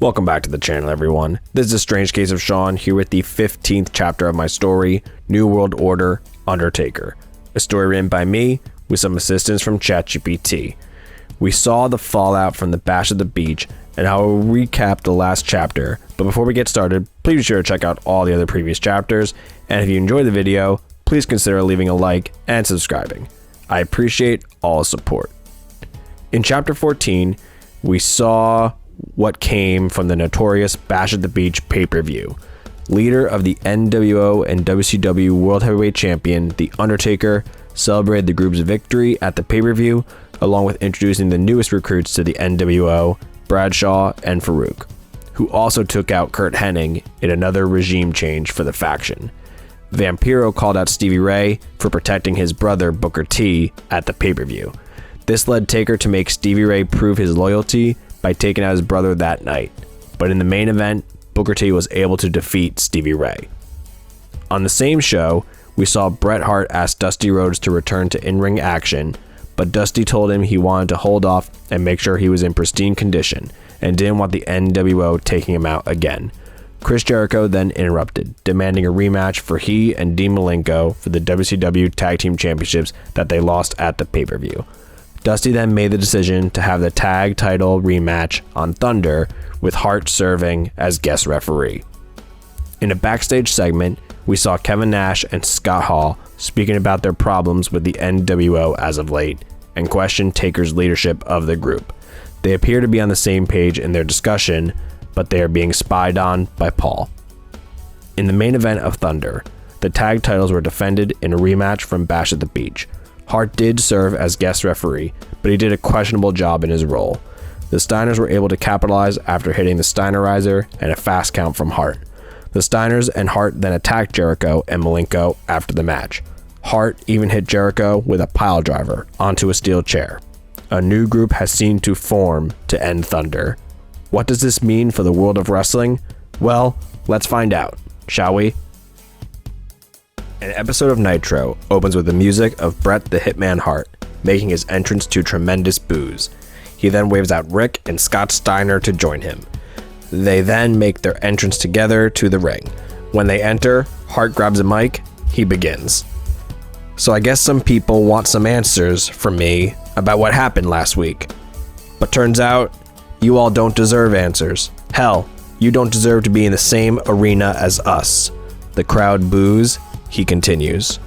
Welcome back to the channel, everyone. This is a strange case of Sean here with the 15th chapter of my story, New World Order, Undertaker. A story written by me with some assistance from ChatGPT. We saw the fallout from the Bash at the Beach and I will recap the last chapter, but before we get started, please be sure to check out all the other previous chapters, and if you enjoyed the video, please consider leaving a like and subscribing. I appreciate all support. In chapter 14, we saw what came from the notorious Bash at the Beach pay-per-view. Leader of the nWo and WCW World Heavyweight Champion, The Undertaker, celebrated the group's victory at the pay-per-view, along with introducing the newest recruits to the nWo, Bradshaw and Farouk, who also took out Curt Hennig in another regime change for the faction. Vampiro called out Stevie Ray for protecting his brother Booker T at the pay-per-view. This led Taker to make Stevie Ray prove his loyalty by taking out his brother that night, but in the main event, Booker T was able to defeat Stevie Ray. On the same show, we saw Bret Hart ask Dusty Rhodes to return to in-ring action, but Dusty told him he wanted to hold off and make sure he was in pristine condition, and didn't want the nWo taking him out again. Chris Jericho then interrupted, demanding a rematch for he and Dean Malenko for the WCW Tag Team Championships that they lost at the pay-per-view. Dusty then made the decision to have the tag title rematch on Thunder, with Hart serving as guest referee. In a backstage segment, we saw Kevin Nash and Scott Hall speaking about their problems with the nWo as of late, and questioned Taker's leadership of the group. They appear to be on the same page in their discussion, but they are being spied on by Paul. In the main event of Thunder, the tag titles were defended in a rematch from Bash at the Beach. Hart did serve as guest referee, but he did a questionable job in his role. The Steiners were able to capitalize after hitting the Steinerizer and a fast count from Hart. The Steiners and Hart then attacked Jericho and Malenko after the match. Hart even hit Jericho with a pile driver onto a steel chair. A new group has seemed to form to end Thunder. What does this mean for the world of wrestling? Well, let's find out, shall we? An episode of Nitro opens with the music of Bret the Hitman Hart, making his entrance to tremendous boos. He then waves out Rick and Scott Steiner to join him. They then make their entrance together to the ring. When they enter, Hart grabs a mic, he begins. So I guess some people want some answers from me about what happened last week. But turns out, you all don't deserve answers. Hell, you don't deserve to be in the same arena as us. The crowd boos. He continues.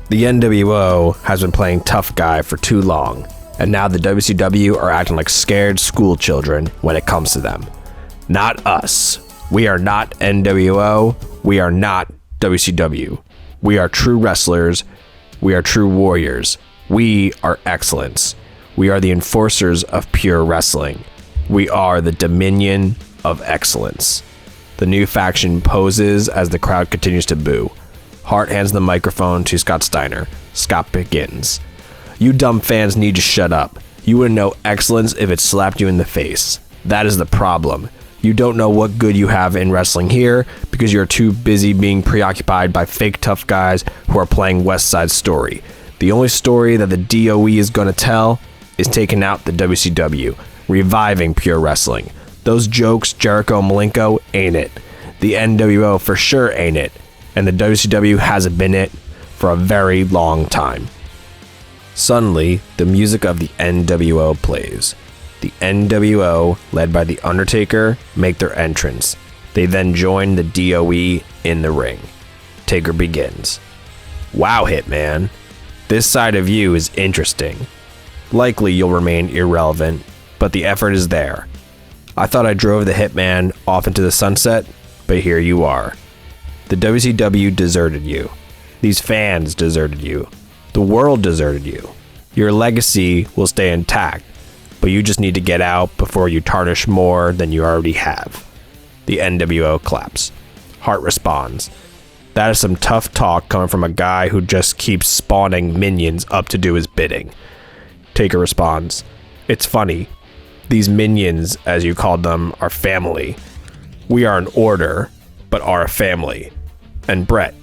The nWo has been playing tough guy for too long, and now the WCW are acting like scared school children when it comes to them. Not us. We are not nWo. We are not WCW. We are true wrestlers. We are true warriors. We are excellence. We are the enforcers of pure wrestling. We are the Dominion of Excellence. The new faction poses as the crowd continues to boo. Hart hands the microphone to Scott Steiner. Scott begins. You dumb fans need to shut up. You wouldn't know excellence if it slapped you in the face. That is the problem. You don't know what good you have in wrestling here because you're too busy being preoccupied by fake tough guys who are playing West Side Story. The only story that the DOE is going to tell is taking out the WCW, reviving pure wrestling. Those jokes, Jericho and Malenko, ain't it. The nWo for sure ain't it. And the WCW hasn't been it for a very long time. Suddenly, the music of the nWo plays. The nWo, led by The Undertaker, make their entrance. They then join the DOE in the ring. Taker begins. Wow, Hitman. This side of you is interesting. Likely you'll remain irrelevant, but the effort is there. I thought I drove the Hitman off into the sunset, but here you are. The WCW deserted you. These fans deserted you. The world deserted you. Your legacy will stay intact, but you just need to get out before you tarnish more than you already have. The nWo claps. Hart responds. That is some tough talk coming from a guy who just keeps spawning minions up to do his bidding. Taker responds. It's funny. These minions, as you called them, are family. We are an order, but are a family. And Bret,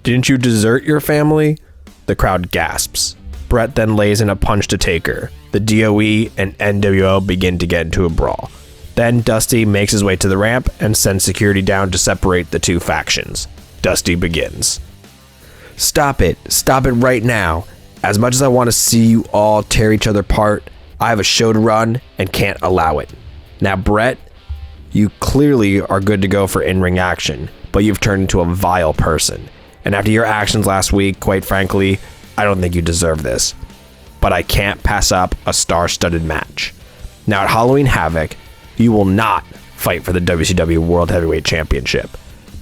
didn't you desert your family? The crowd gasps. Bret then lays in a punch to Taker. The DOE and nWo begin to get into a brawl. Then Dusty makes his way to the ramp and sends security down to separate the two factions. Dusty begins. Stop it right now. As much as I want to see you all tear each other apart, I have a show to run and can't allow it. Now Brett, you clearly are good to go for in-ring action, but you've turned into a vile person. And after your actions last week, quite frankly, I don't think you deserve this. But I can't pass up a star-studded match. Now at Halloween Havoc, you will not fight for the WCW World Heavyweight Championship.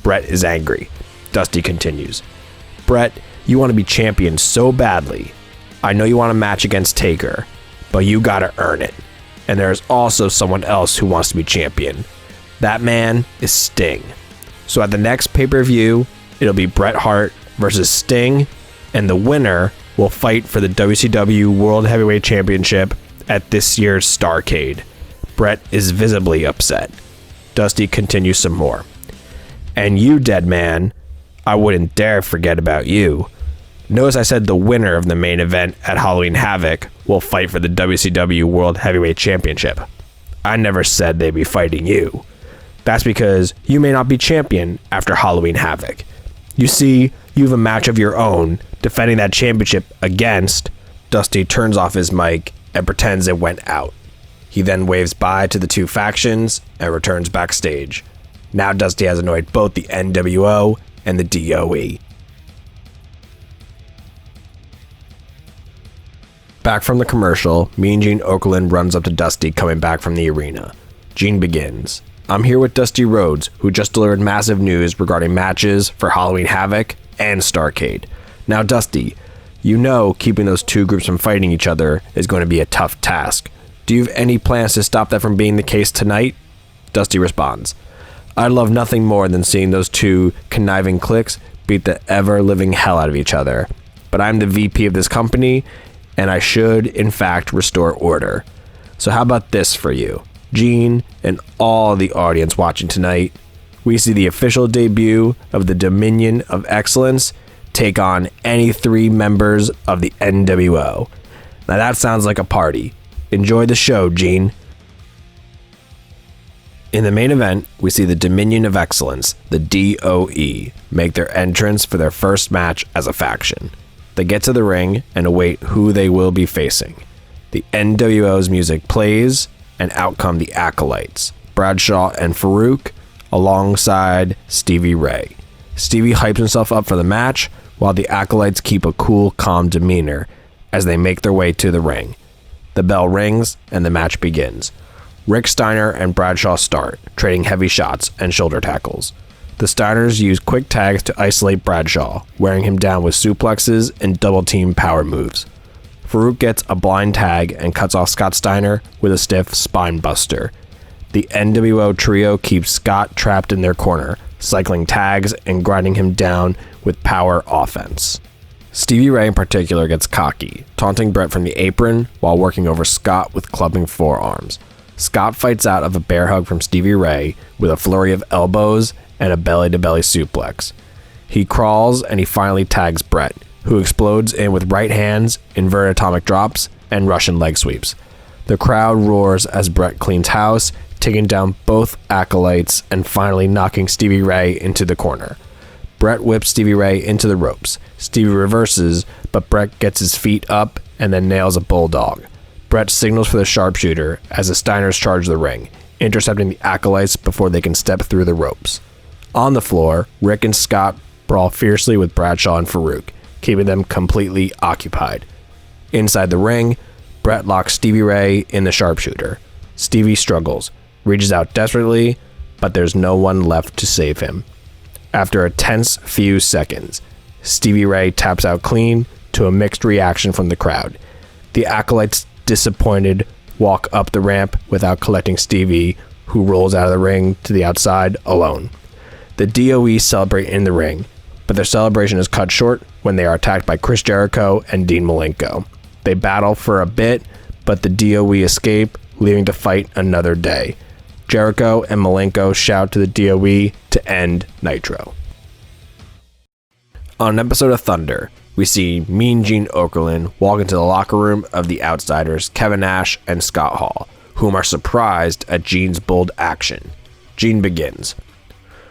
Brett is angry. Dusty continues. Brett, you want to be champion so badly. I know you want a match against Taker, but you gotta earn it. And there's also someone else who wants to be champion. That man is Sting. So at the next pay-per-view, it'll be Bret Hart versus Sting, and the winner will fight for the WCW World Heavyweight Championship at this year's StarrCade. Bret is visibly upset. Dusty continues some more. And you, dead man, I wouldn't dare forget about you. Notice I said the winner of the main event at Halloween Havoc will fight for the WCW World Heavyweight Championship. I never said they'd be fighting you. That's because you may not be champion after Halloween Havoc. You see, you have a match of your own defending that championship against... Dusty turns off his mic and pretends it went out. He then waves bye to the two factions and returns backstage. Now Dusty has annoyed both the nWo and the DOE. Back from the commercial, Mean Gene Okerlund runs up to Dusty coming back from the arena. Gene begins. I'm here with Dusty Rhodes, who just delivered massive news regarding matches for Halloween Havoc and StarrCade. Now Dusty, you know keeping those two groups from fighting each other is going to be a tough task. Do you have any plans to stop that from being the case tonight? Dusty responds. I'd love nothing more than seeing those two conniving cliques beat the ever-living hell out of each other. But I'm the VP of this company, and I should, in fact, restore order. So how about this for you, Gene, and all the audience watching tonight? We see the official debut of the Dominion of Excellence take on any three members of the nWo. Now that sounds like a party. Enjoy the show, Gene. In the main event, we see the Dominion of Excellence, the DOE, make their entrance for their first match as a faction. They get to the ring and await who they will be facing. The nWo's music plays, and out come the Acolytes, Bradshaw and Farouk, alongside Stevie Ray. Stevie hypes himself up for the match, while the Acolytes keep a cool, calm demeanor as they make their way to the ring. The bell rings, and the match begins. Rick Steiner and Bradshaw start, trading heavy shots and shoulder tackles. The Steiners use quick tags to isolate Bradshaw, wearing him down with suplexes and double-team power moves. Farouk gets a blind tag and cuts off Scott Steiner with a stiff spine buster. The nWo trio keeps Scott trapped in their corner, cycling tags and grinding him down with power offense. Stevie Ray in particular gets cocky, taunting Bret from the apron while working over Scott with clubbing forearms. Scott fights out of a bear hug from Stevie Ray with a flurry of elbows and a belly-to-belly suplex. He crawls and he finally tags Bret, who explodes in with right hands, inverted atomic drops, and Russian leg sweeps. The crowd roars as Bret cleans house, taking down both Acolytes and finally knocking Stevie Ray into the corner. Bret whips Stevie Ray into the ropes. Stevie reverses, but Bret gets his feet up and then nails a bulldog. Bret signals for the sharpshooter as the Steiners charge the ring, intercepting the Acolytes before they can step through the ropes. On the floor, Rick and Scott brawl fiercely with Bradshaw and Farouk, keeping them completely occupied. Inside the ring, Bret locks Stevie Ray in the sharpshooter. Stevie struggles, reaches out desperately, but there's no one left to save him. After a tense few seconds, Stevie Ray taps out clean to a mixed reaction from the crowd. The Acolytes, disappointed, walk up the ramp without collecting Stevie, who rolls out of the ring to the outside alone. The DOE celebrate in the ring, but their celebration is cut short when they are attacked by Chris Jericho and Dean Malenko. They battle for a bit, but the DOE escape, leaving to fight another day. Jericho and Malenko shout to the DOE to end Nitro. On an episode of Thunder, we see Mean Gene Okerlund walk into the locker room of the OutSiders, Kevin Nash and Scott Hall, who whom are surprised at Gene's bold action. Gene begins.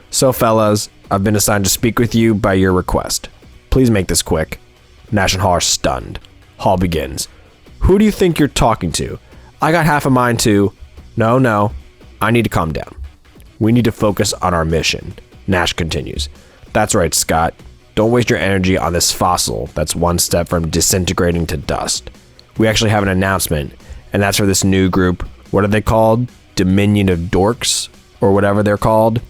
So fellas, I've been assigned to speak with you by your request. Please make this quick. Nash and Hall are stunned. Hall begins. Who do you think you're talking to? I got half a mind to... No, I need to calm down. We need to focus on our mission. Nash continues. That's right, Scott. Don't waste your energy on this fossil that's one step from disintegrating to dust. We actually have an announcement, and that's for this new group. What are they called? Dominion of Dorks? Or whatever they're called?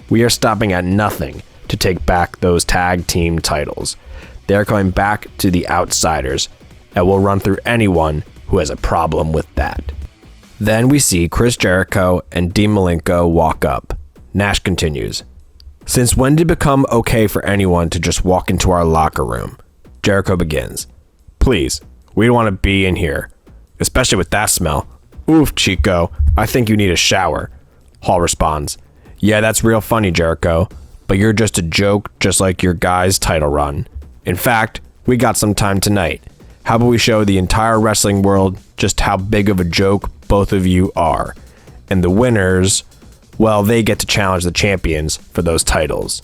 We are stopping at nothing to take back those tag team titles. They're coming back to the OutSiders, and we'll run through anyone who has a problem with that. Then we see Chris Jericho and Dean Malenko walk up. Nash continues. Since when did it become okay for anyone to just walk into our locker room? Jericho begins. Please, we don't want to be in here, especially with that smell. Oof, Chico, I think you need a shower. Hall responds. Yeah, that's real funny, Jericho, but you're just a joke just like your guys' title run. In fact, we got some time tonight. How about we show the entire wrestling world just how big of a joke both of you are? And the winners, well, they get to challenge the champions for those titles.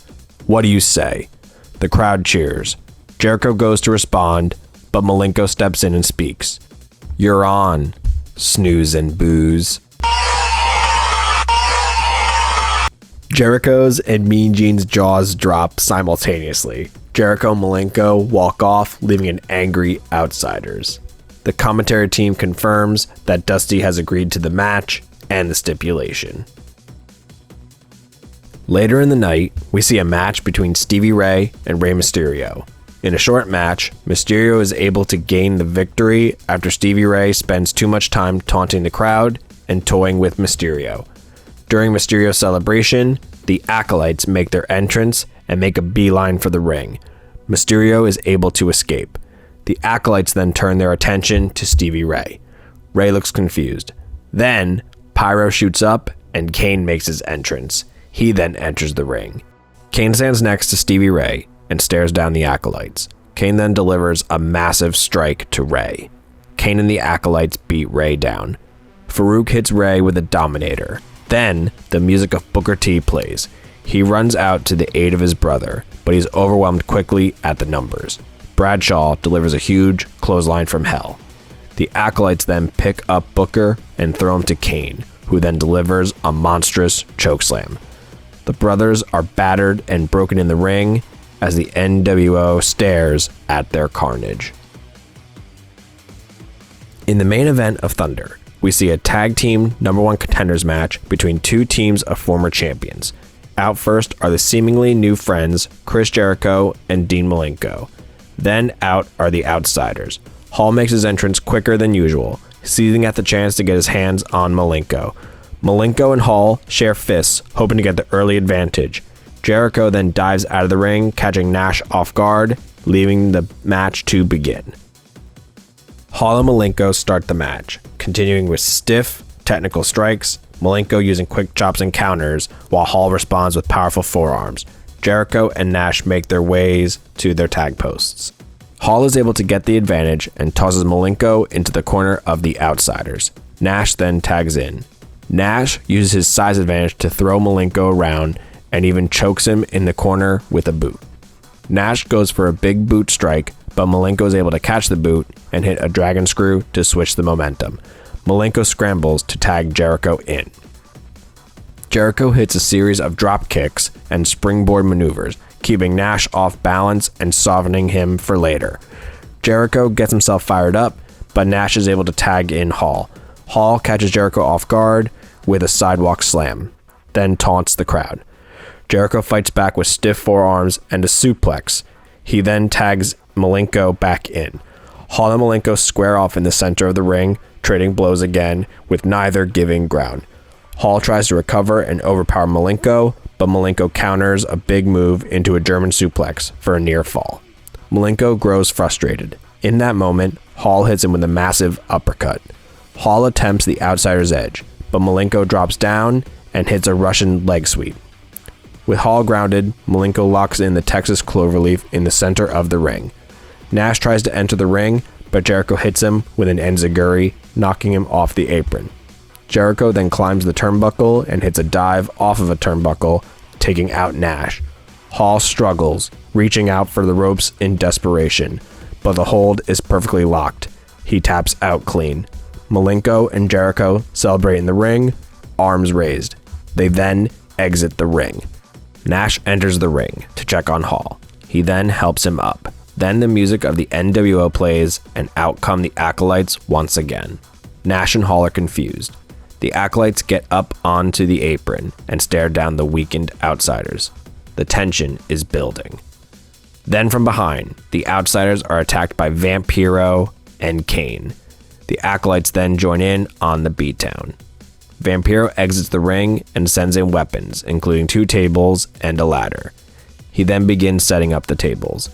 What do you say? The crowd cheers. Jericho goes to respond, but Malenko steps in and speaks. You're on, snooze and booze. Jericho's and Mean Gene's jaws drop simultaneously. Jericho and Malenko walk off, leaving an angry OutSiders. The commentary team confirms that Dusty has agreed to the match and the stipulation. Later in the night, we see a match between Stevie Ray and Rey Mysterio. In a short match, Mysterio is able to gain the victory after Stevie Ray spends too much time taunting the crowd and toying with Mysterio. During Mysterio's celebration, the Acolytes make their entrance and make a beeline for the ring. Mysterio is able to escape. The Acolytes then turn their attention to Stevie Ray. Ray looks confused. Then, Pyro shoots up and Kane makes his entrance. He then enters the ring. Kane stands next to Stevie Ray and stares down the Acolytes. Kane then delivers a massive strike to Ray. Kane and the Acolytes beat Ray down. Farouk hits Ray with a Dominator. Then, the music of Booker T plays. He runs out to the aid of his brother, but he's overwhelmed quickly at the numbers. Bradshaw delivers a huge clothesline from hell. The Acolytes then pick up Booker and throw him to Kane, who then delivers a monstrous chokeslam. The brothers are battered and broken in the ring as the nWo stares at their carnage. In the main event of Thunder, we see a tag team #1 contenders match between two teams of former champions. Out first are the seemingly new friends Chris Jericho and Dean Malenko. Then out are the OutSiders. Hall makes his entrance quicker than usual, seizing at the chance to get his hands on Malenko. Malenko and Hall share fists, hoping to get the early advantage. Jericho then dives out of the ring, catching Nash off guard, leaving the match to begin. Hall and Malenko start the match, continuing with stiff, technical strikes, Malenko using quick chops and counters, while Hall responds with powerful forearms. Jericho and Nash make their ways to their tag posts. Hall is able to get the advantage and tosses Malenko into the corner of the OutSiders. Nash then tags in. Nash uses his size advantage to throw Malenko around and even chokes him in the corner with a boot. Nash goes for a big boot strike, but Malenko is able to catch the boot and hit a dragon screw to switch the momentum. Malenko scrambles to tag Jericho in. Jericho hits a series of drop kicks and springboard maneuvers, keeping Nash off balance and softening him for later. Jericho gets himself fired up, but Nash is able to tag in Hall. Hall catches Jericho off guard with a sidewalk slam, then taunts the crowd. Jericho fights back with stiff forearms and a suplex. He then tags Malenko back in. Hall and Malenko square off in the center of the ring, trading blows again, with neither giving ground. Hall tries to recover and overpower Malenko, but Malenko counters a big move into a German suplex for a near fall. Malenko grows frustrated. In that moment, Hall hits him with a massive uppercut. Hall attempts the outsider's edge, but Malenko drops down and hits a Russian leg sweep. With Hall grounded, Malenko locks in the Texas Cloverleaf in the center of the ring. Nash tries to enter the ring, but Jericho hits him with an enziguri, knocking him off the apron. Jericho then climbs the turnbuckle and hits a dive off of a turnbuckle, taking out Nash. Hall struggles, reaching out for the ropes in desperation, but the hold is perfectly locked. He taps out clean. Malenko and Jericho celebrate in the ring, arms raised. They then exit the ring. Nash enters the ring to check on Hall. He then helps him up. Then the music of the nWo plays, and out come the Acolytes once again. Nash and Hall are confused. The Acolytes get up onto the apron and stare down the weakened Outsiders. The tension is building. Then from behind, the Outsiders are attacked by Vampiro and Kane. The Acolytes then join in on the beatdown. Vampiro exits the ring and sends in weapons, including 2 tables and a ladder. He then begins setting up the tables.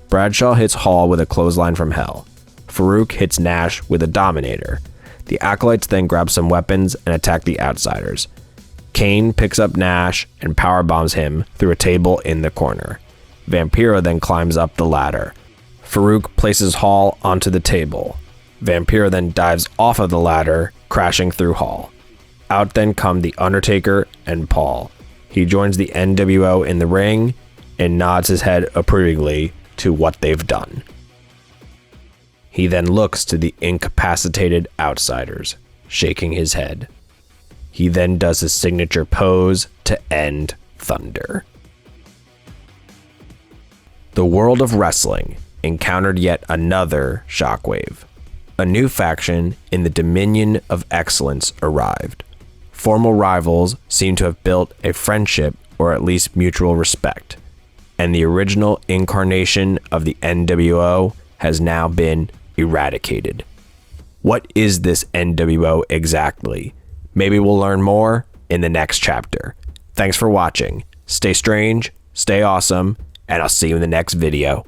Bradshaw hits Hall with a clothesline from hell. Farouk hits Nash with a Dominator. The Acolytes then grab some weapons and attack the Outsiders. Kane picks up Nash and powerbombs him through a table in the corner. Vampiro then climbs up the ladder. Farouk places Hall onto the table. Vampiro then dives off of the ladder, crashing through Hall. Out then come the Undertaker and Paul. He joins the nWo in the ring and nods his head approvingly to what they've done. He then looks to the incapacitated Outsiders, shaking his head. He then does his signature pose to end Thunder. The world of wrestling encountered yet another shockwave. A new faction in the Dominion of Excellence arrived. Former rivals seem to have built a friendship or at least mutual respect, and the original incarnation of the nWo has now been eradicated. What is this nWo exactly? Maybe we'll learn more in the next chapter. Thanks for watching. Stay strange, stay awesome, and I'll see you in the next video.